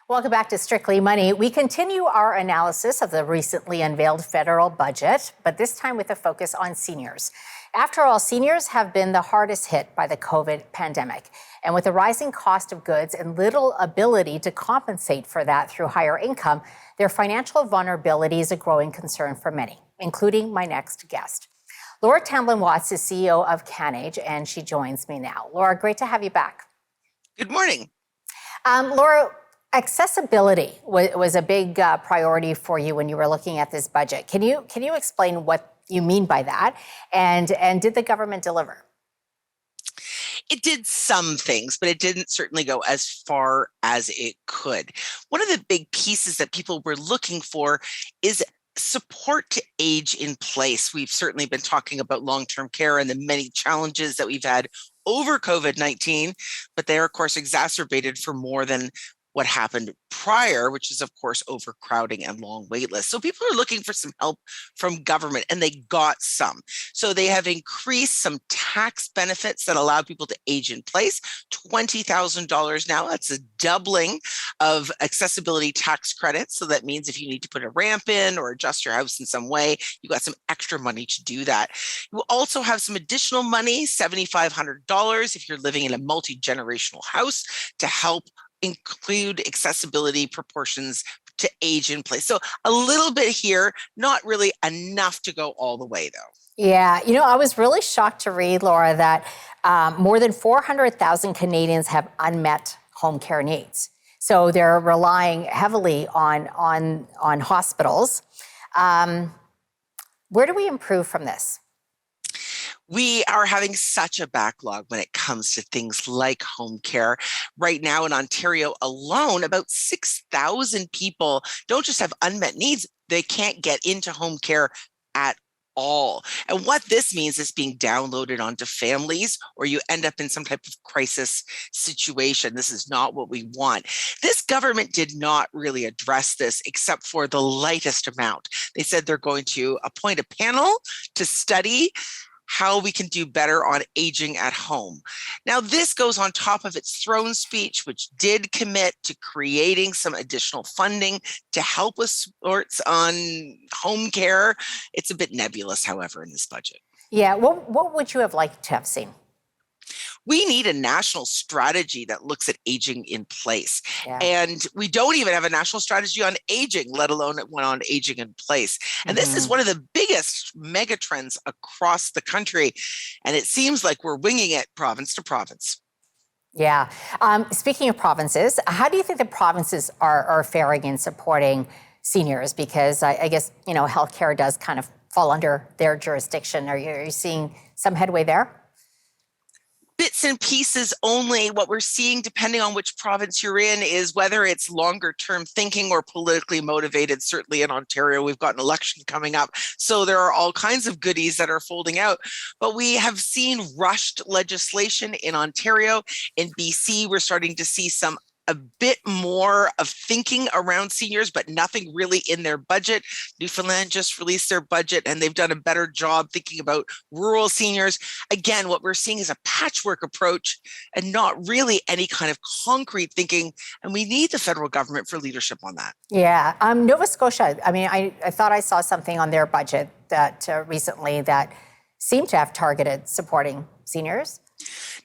Welcome back to Strictly Money. We continue our analysis of the recently unveiled federal budget, but this time with a focus on seniors. After all, seniors have been the hardest hit by the COVID pandemic. And with the rising cost of goods and little ability to compensate for that through higher income, their financial vulnerability is a growing concern for many, including my next guest. Laura Tamblyn Watts is CEO of CanAge, and she joins me now. Laura, great to have you back. Good morning. Laura, accessibility was a big priority for you when you were looking at this budget. Can you explain what you mean by that? And did the government deliver? It did some things, but it didn't certainly go as far as it could. One of the big pieces that people were looking for is support to age in place. We've certainly been talking about long-term care and the many challenges that we've had over COVID-19, but they are, of course, exacerbated for more than what happened prior, which is, of course, overcrowding and long wait lists. So people are looking for some help from government, and they got some. So they have increased some tax benefits that allow people to age in place, $20,000 now. That's a doubling of accessibility tax credits. So that means if you need to put a ramp in or adjust your house in some way, you got some extra money to do that. You will also have some additional money, $7,500 if you're living in a multi-generational house, to help include accessibility proportions to age in place. So a little bit here, not really enough to go all the way though. Yeah, I was really shocked to read, Laura, that more than 400,000 Canadians have unmet home care needs. So they're relying heavily on hospitals. Where do we improve from this? We are having such a backlog when it comes to things like home care. Right now in Ontario alone, about 6,000 people don't just have unmet needs, they can't get into home care at all. And what this means is being downloaded onto families, or you end up in some type of crisis situation. This is not what we want. This government did not really address this except for the lightest amount. They said they're going to appoint a panel to study how we can do better on aging at home. Now, this goes on top of its throne speech, which did commit to creating some additional funding to help with supports on home care. It's a bit nebulous, however, in this budget. Yeah, what would you have liked to have seen? We need a national strategy that looks at aging in place. Yeah. And we don't even have a national strategy on aging, let alone one on aging in place. And this is one of the biggest mega trends across the country. And it seems like we're winging it province to province. Yeah. Speaking of provinces, how do you think the provinces are faring in supporting seniors? Because I guess, healthcare does kind of fall under their jurisdiction. Are you seeing some headway there? Bits and pieces only. What we're seeing, depending on which province you're in, is whether it's longer term thinking or politically motivated. Certainly in Ontario, we've got an election coming up. So there are all kinds of goodies that are folding out. But we have seen rushed legislation in Ontario. In BC, we're starting to see a bit more of thinking around seniors, but nothing really in their budget. Newfoundland just released their budget, and they've done a better job thinking about rural seniors. Again, what we're seeing is a patchwork approach and not really any kind of concrete thinking. And we need the federal government for leadership on that. Yeah. Nova Scotia, I thought I saw something on their budget that recently that seemed to have targeted supporting seniors.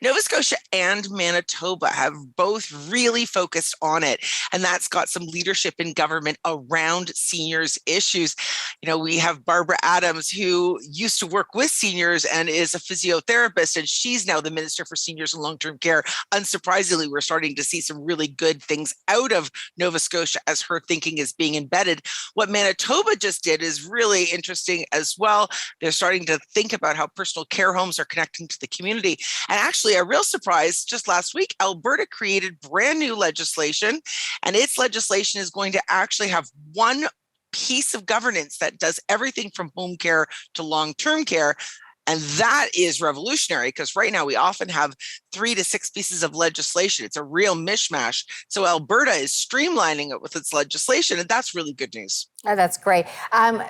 Nova Scotia and Manitoba have both really focused on it, and that's got some leadership in government around seniors issues. We have Barbara Adams, who used to work with seniors and is a physiotherapist, and she's now the Minister for Seniors and Long-Term Care. Unsurprisingly, we're starting to see some really good things out of Nova Scotia as her thinking is being embedded. What Manitoba just did is really interesting as well. They're starting to think about how personal care homes are connecting to the community. And actually, a real surprise, just last week, Alberta created brand new legislation, and its legislation is going to actually have one piece of governance that does everything from home care to long-term care. And that is revolutionary, because right now we often have 3 to 6 pieces of legislation. It's a real mishmash. So Alberta is streamlining it with its legislation, and that's really good news. Oh, that's great.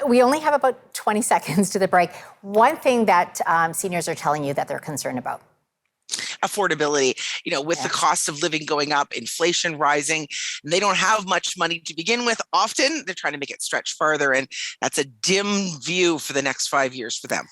We only have about 20 seconds to the break. One thing that seniors are telling you that they're concerned about. affordability, with the Yes. cost of living going up, inflation rising, and they don't have much money to begin with. Often they're trying to make it stretch further, and that's a dim view for the next 5 years for them.